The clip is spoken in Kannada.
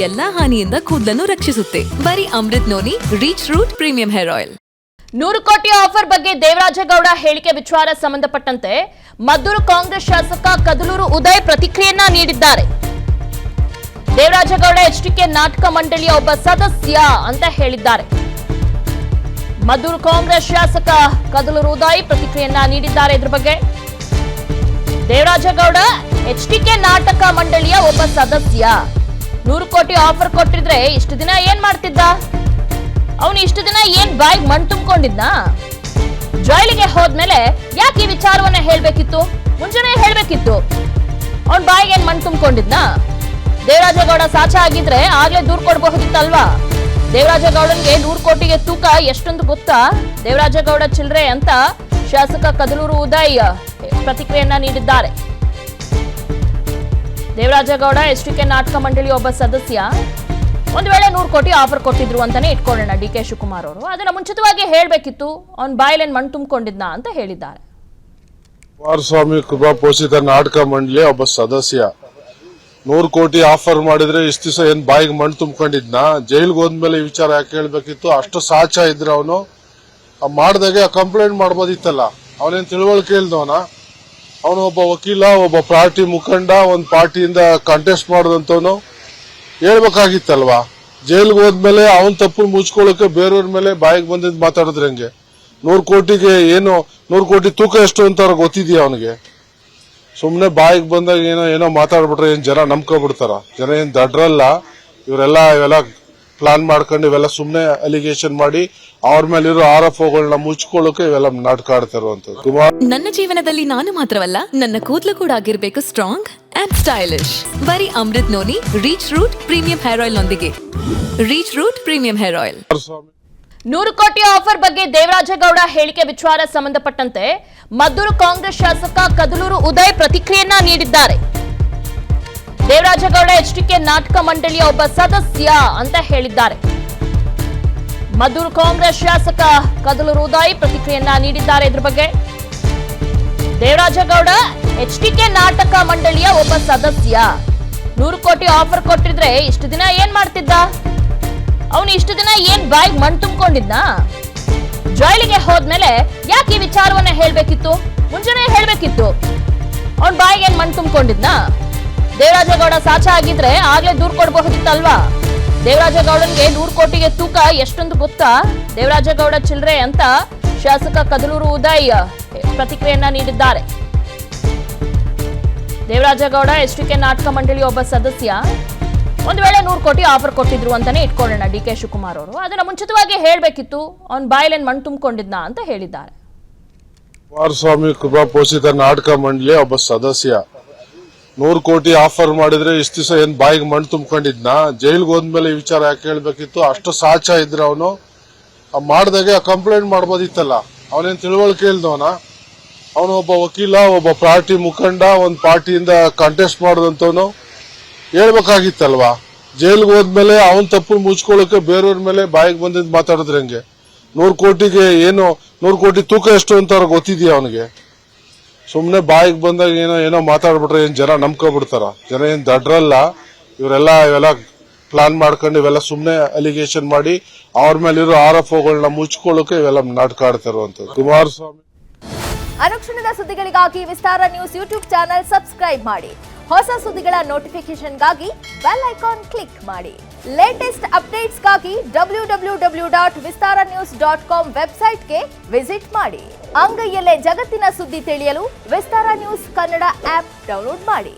ಎಲ್ಲಾ ಹಾನಿಯಿಂದ ಕೂದಲನ್ನು ರಕ್ಷಿಸುತ್ತೆ. ಬರೀ Amrut noni reach root premium hair oil. 100 ಕೋಟಿ ಆಫರ್ ಬಗ್ಗೆ ದೇವರಾಜೇಗೌಡ ಹೇಳಿಕೆ ವಿಚಾರ ಸಂಬಂಧಪಟ್ಟಂತೆ ಮದ್ದೂರು ಕಾಂಗ್ರೆಸ್ ಶಾಸಕ ಕದಲೂರು ಉದಯ್ ಪ್ರತಿಕ್ರಿಯೆಯನ್ನ ನೀಡಿದ್ದಾರೆ. ದೇವರಾಜೇಗೌಡ ಎಚ್ಡಿಕೆ ನಾಟಕ ಮಂಡಳಿಯ ಒಬ್ಬ ಸದಸ್ಯ ಅಂತ ಹೇಳಿದ್ದಾರೆ. ಮದ್ದೂರು ಕಾಂಗ್ರೆಸ್ ಶಾಸಕ ಕದಲೂರು ಉದಯ್ ಪ್ರತಿಕ್ರಿಯೆಯನ್ನ ನೀಡಿದ್ದಾರೆ. ಇದ್ರ ಬಗ್ಗೆ ದೇವರಾಜೇಗೌಡ ಎಚ್ಡಿಕೆ ನಾಟಕ ಮಂಡಳಿಯ ಒಬ್ಬ ಸದಸ್ಯ 100 ಕೋಟಿ ಆಫರ್ ಕೊಟ್ಟಿದ್ರೆ ಇಷ್ಟು ದಿನ ಏನ್ ಮಾಡ್ತಿದ್ದ? ಅವನು ಇಷ್ಟು ದಿನ ಏನ್ ಬಾಯಿಗೆ ಮಣ್ಣು ತುಂಬಿಕೊಂಡಿದ್ನ? ಜೈಲಿಗೆ ಹೋದ್ಮೇಲೆ ಯಾಕೆ ಈ ವಿಚಾರವನ್ನ ಹೇಳ್ಬೇಕಿತ್ತು? ಮುಂಚೆನೆ ಹೇಳ್ಬೇಕಿತ್ತು. ಅವನ್ ಬಾಯಿಗೆ ಏನ್ ಮಣ್ಣು ತುಂಬಿಕೊಂಡಿದ್ನ? ದೇವರಾಜೇಗೌಡ ಸಾಚ ಆಗಿದ್ರೆ ಆಗ್ಲೇ ದೂರ್ ಕೊಡಬಹುದಿತ್ತಲ್ವಾ? ದೇವರಾಜೇಗೌಡನ್ಗೆ 100 ಕೋಟಿಗೆ ತೂಕ ಎಷ್ಟೊಂದು ಗೊತ್ತಾ? ದೇವರಾಜೇಗೌಡ ಚಿಲ್ರೆ ಅಂತ ಶಾಸಕ ಕದಲೂರು ಉದಯ್ ಪ್ರತಿಕ್ರಿಯೆಯನ್ನ ನೀಡಿದ್ದಾರೆ. ದೇವರಾಜೇಗೌಡ ಎಚ್ಡಿಕೆ ನಾಟಕ ಮಂಡಳಿ ಒಬ್ಬ ಸದಸ್ಯ. ಒಂದು ವೇಳೆ 100 ಕೋಟಿ ಆಫರ್ ಕೊಟ್ಟಿದ್ರು ಅಂತಾನೆ ಇಟ್ಕೊಳ್ಳೋಣ ಡಿಕೆ ಶಿವಕುಮಾರ್ ಅವರು. ಅದನ್ನ ಮುಂಚಿತವಾಗಿ ಹೇಳ್ಬೇಕಿತ್ತು. ಅವ್ನ ಬಾಯಿಲೇನ್ ಮಣ್ಣು ತುಂಬಿಕೊಂಡಿದ್ನ ಅಂತ ಹೇಳಿದ್ದಾರೆ. ಕುಮಾರಸ್ವಾಮಿ ಕೃಪಾ ಪೋಷಿತ ನಾಟಕ ಮಂಡಳಿಯ ಒಬ್ಬ ಸದಸ್ಯ 100 ಕೋಟಿ ಆಫರ್ ಮಾಡಿದ್ರೆ ಇಷ್ಟು ದಿವಸ ಏನ್ ಬಾಯಿಗೆ ಮಣ್ಣು ತುಂಬಿಕೊಂಡಿದ್ನ? ಜೈಲ್ಗೆ ಹೋದ್ಮೇಲೆ ಈ ವಿಚಾರ ಯಾಕೆ ಹೇಳ್ಬೇಕಿತ್ತು? ಅಷ್ಟು ಸಾಚ ಇದ್ರೆ ಅವನು ಮಾಡ್ದಾಗೆ ಕಂಪ್ಲೇಂಟ್ ಮಾಡ್ಬೋದಿತ್ತಲ್ಲ. ಅವನೇನ್ ತಿಳುವಳಿಕೆ ಇಲ್ದವನ? ಅವನು ಒಬ್ಬ ವಕೀಲ, ಒಬ್ಬ ಪಾರ್ಟಿ ಮುಖಂಡ, ಒಂದು ಪಾರ್ಟಿಯಿಂದ ಕಂಟೆಸ್ಟ್ ಮಾಡಿದಂತವನು ಹೇಳ್ಬೇಕಾಗಿತ್ತಲ್ವಾ? ಜೈಲ್ಗೆ ಹೋದ್ಮೇಲೆ ಅವನ್ ತಪ್ಪು ಮುಚ್ಕೊಳ್ಳೋಕೆ ಬೇರೆಯವ್ರ ಮೇಲೆ ಬಾಯಿಗೆ ಬಂದಿದ್ ಮಾತಾಡಿದ್ರೆ ಹೆಂಗೆ? 100 ಕೋಟಿಗೆ ಏನು 100 ಕೋಟಿ ತೂಕ ಎಷ್ಟು ಅಂತ ಅವ್ರಿಗೆ ಗೊತ್ತಿದ್ಯಾ ಅವನಿಗೆ? ಸುಮ್ನೆ ಬಾಯಿಗೆ ಬಂದಾಗ ಏನೋ ಮಾತಾಡ್ಬಿಟ್ರೆ ಏನ್ ಜನ ನಂಬ್ಕೊಬಿಡ್ತಾರ? ಜನ ಏನ್ ದಡ್ರಲ್ಲ. ಇವೆಲ್ಲ ಪ್ಲಾನ್ ಮಾಡ್ಕೊಂಡು ಇವೆಲ್ಲ ಸುಮ್ನೆ ಅಲಿಗೇಷನ್ ಮಾಡಿ ಅವ್ರ ಮೇಲಿರೋ ಆರೋಪಗಳನ್ನ ಮುಚ್ಕೊಳ್ಳೋಕೆ ಇವೆಲ್ಲ ನಾಟಕ ಆಡ್ತಾ ಇರುವಂತದ್ದು. ನನ್ನ ಜೀವನದಲ್ಲಿ ನಾನು ಮಾತ್ರವಲ್ಲ, ನನ್ನ ಕೂದಲು ಕೂಡ ಆಗಿರ್ಬೇಕು ಸ್ಟ್ರಾಂಗ್ ಅಂಡ್ ಸ್ಟೈಲಿಶ್. ಬರೀ Amrut noni reach root premium hair oil ನೊಂದಿಗೆ. Reach root premium hair oil. 100 ಕೋಟಿ ಆಫರ್ ಬಗ್ಗೆ ದೇವರಾಜೇಗೌಡ ಹೇಳಿಕೆ ವಿಚಾರ ಸಂಬಂಧಪಟ್ಟಂತೆ ಮದ್ದೂರು ಕಾಂಗ್ರೆಸ್ ಶಾಸಕ ಕದಲೂರು ಉದಯ್ ಪ್ರತಿಕ್ರಿಯೆಯನ್ನ ನೀಡಿದ್ದಾರೆ. ದೇವರಾಜೇಗೌಡ ಎಚ್ಡಿಕೆ ನಾಟಕ ಮಂಡಳಿಯ ಒಬ್ಬ ಸದಸ್ಯ ಅಂತ ಹೇಳಿದ್ದಾರೆ. ಮದ್ದೂರು ಕಾಂಗ್ರೆಸ್ ಶಾಸಕ ಕದಲೂರು ಉದಯ್ ಪ್ರತಿಕ್ರಿಯೆಯನ್ನ ನೀಡಿದ್ದಾರೆ. ಇದ್ರ ಬಗ್ಗೆ ದೇವರಾಜೇಗೌಡ ಎಚ್ಡಿಕೆ ನಾಟಕ ಮಂಡಳಿಯ ಒಬ್ಬ ಸದಸ್ಯ 100 ಕೋಟಿ ಆಫರ್ ಕೊಟ್ಟಿದ್ರೆ ಇಷ್ಟು ದಿನ ಏನ್ ಮಾಡ್ತಿದ್ದ? ಅವನು ಇಷ್ಟು ದಿನ ಏನ್ ಬಾಯಿಗೆ ಮಣ್ಣು ತುಂಬಿಕೊಂಡಿದ್ನ? ಜೈಲಿಗೆ ಹೋದ್ಮೇಲೆ ಯಾಕೆ ಈ ವಿಚಾರವನ್ನ ಹೇಳ್ಬೇಕಿತ್ತು? ಮುಂಚೆನೆ ಹೇಳ್ಬೇಕಿತ್ತು. ಅವನ್ ಬಾಯಿಗೆ ಏನ್ ಮಣ್ಣು ತುಂಬಿಕೊಂಡಿದ್ನ? ದೇವರಾಜೇಗೌಡ ಸಾಚ ಆಗಿದ್ರೆ ಆಗ್ಲೇ ದೂರ್ ಕೊಡಬಹುದಿತ್ತಲ್ವಾ? ದೇವರಾಜೇಗೌಡನ್ಗೆ 100 ಕೋಟಿಗೆ ತೂಕ ಎಷ್ಟೊಂದು ಗೊತ್ತಾ? ದೇವರಾಜೇಗೌಡ ಚಿಲ್ರೆ ಅಂತ ಶಾಸಕ ಕದಲೂರು ಉದಯ್ ಪ್ರತಿಕ್ರಿಯೆಯನ್ನ ನೀಡಿದ್ದಾರೆ. ದೇವರಾಜೇಗೌಡ ಎಚ್ಡಿಕೆ ನಾಟಕ ಮಂಡಳಿ ಒಬ್ಬ ಸದಸ್ಯ. ಒಂದು ವೇಳೆ 100 ಕೋಟಿ ಆಫರ್ ಕೊಟ್ಟಿದ್ರು ಅಂತಾನೆ ಇಟ್ಕೊಳ್ಳೋಣ ಡಿಕೆ ಶಿವಕುಮಾರ್ ಅವರು. ಅದನ್ನ ಮುಂಚಿತವಾಗಿ ಹೇಳ್ಬೇಕಿತ್ತು. ಅವ್ನ ಬಾಯಿಲೇನ್ ಮಣ್ಣು ತುಂಬಿಕೊಂಡಿದ್ನ ಅಂತ ಹೇಳಿದ್ದಾರೆ. ಕುಮಾರಸ್ವಾಮಿ ಕೃಪಾ ಪೋಷಿತ ನಾಟಕ ಮಂಡಳಿಯ ಒಬ್ಬ ಸದಸ್ಯ 100 ಕೋಟಿ ಆಫರ್ ಮಾಡಿದ್ರೆ ಇಷ್ಟು ದಿವಸ ಏನ್ ಬಾಯಿಗೆ ಮಣ್ಣು ತುಂಬಿಕೊಂಡಿದ್ನ? ಜೈಲ್ಗೆ ಹೋದ್ಮೇಲೆ ಈ ವಿಚಾರ ಯಾಕೆ ಹೇಳ್ಬೇಕಿತ್ತು? ಅಷ್ಟು ಸಾಚ ಇದ್ರೆ ಅವನು ಮಾಡ್ದಾಗೆ ಕಂಪ್ಲೇಂಟ್ ಮಾಡ್ಬೋದಿತ್ತಲ್ಲ. ಅವನೇನ್ ತಿಳುವಳಿಕೆ ಇಲ್ದವನ? ಅವನು ಒಬ್ಬ ವಕೀಲ, ಒಬ್ಬ ಪಾರ್ಟಿ ಮುಖಂಡ, ಒಂದು ಪಾರ್ಟಿಯಿಂದ ಕಂಟೆಸ್ಟ್ ಮಾಡಿದಂತವನು ಹೇಳ್ಬೇಕಾಗಿತ್ತಲ್ವಾ? ಜೈಲ್ಗೆ ಹೋದ್ಮೇಲೆ ಅವನ್ ತಪ್ಪು ಮುಚ್ಕೊಳ್ಳೋಕೆ ಬೇರೆಯವ್ರ ಮೇಲೆ ಬಾಯಿಗೆ ಬಂದಿದ್ ಮಾತಾಡಿದ್ರೆ ಹೆಂಗೆ? 100 ಕೋಟಿಗೆ ಏನು 100 ಕೋಟಿ ತೂಕ ಎಷ್ಟು ಅಂತ ಅವ್ರಿಗೆ ಗೊತ್ತಿದ್ಯಾ ಅವನಿಗೆ? ಸುಮ್ನೆ ಬಾಯಿಗೆ ಬಂದಾಗ ಏನೋ ಮಾತಾಡ್ಬಿಟ್ರೆ ಏನ್ ಜನ ನಂಬ್ಕೊಬಿಡ್ತಾರ? ಜನ ಏನ್ ದಡ್ರಲ್ಲ. ಇವೆಲ್ಲ ಪ್ಲಾನ್ ಮಾಡ್ಕೊಂಡು ಇವೆಲ್ಲ ಸುಮ್ನೆ ಅಲಿಗೇಷನ್ ಮಾಡಿ ಅವ್ರ ಮೇಲಿರೋ ಆರೋಪಗಳನ್ನ ಮುಚ್ಕೊಳ್ಳೋಕೆ ಇವೆಲ್ಲ ನಾಟಕ ಆಡ್ತಾ ಇರುವಂತದ್ದು. ಕುಮಾರಸ್ವಾಮಿ ಅನುಕ್ಷಣದ ಸುದ್ದಿಗಳಿಗಾಗಿ ವಿಸ್ತಾರ ನ್ಯೂಸ್ ಯೂಟ್ಯೂಬ್ ಚಾನೆಲ್ ಸಬ್ಸ್ಕ್ರೈಬ್ ಮಾಡಿ. ಹೊಸ ಸುದ್ದಿಗಳ ನೋಟಿಫಿಕೇಶನ್ಗಾಗಿ ಬೆಲ್ ಐಕಾನ್ ಕ್ಲಿಕ್ ಮಾಡಿ. ಲೇಟೆಸ್ಟ್ ಅಪ್ಡೇಟ್ಸ್ಗಾಗಿ www.vistaranews.com ವೆಬ್ಸೈಟ್ಗೆ ವಿಸಿಟ್ ಮಾಡಿ. ಅಂಗೈಯಲ್ಲೇ ಜಗತ್ತಿನ ಸುದ್ದಿ ತಿಳಿಯಲು ವಿಸ್ತಾರ ನ್ಯೂಸ್ ಕನ್ನಡ ಆಪ್ ಡೌನ್ಲೋಡ್ ಮಾಡಿ.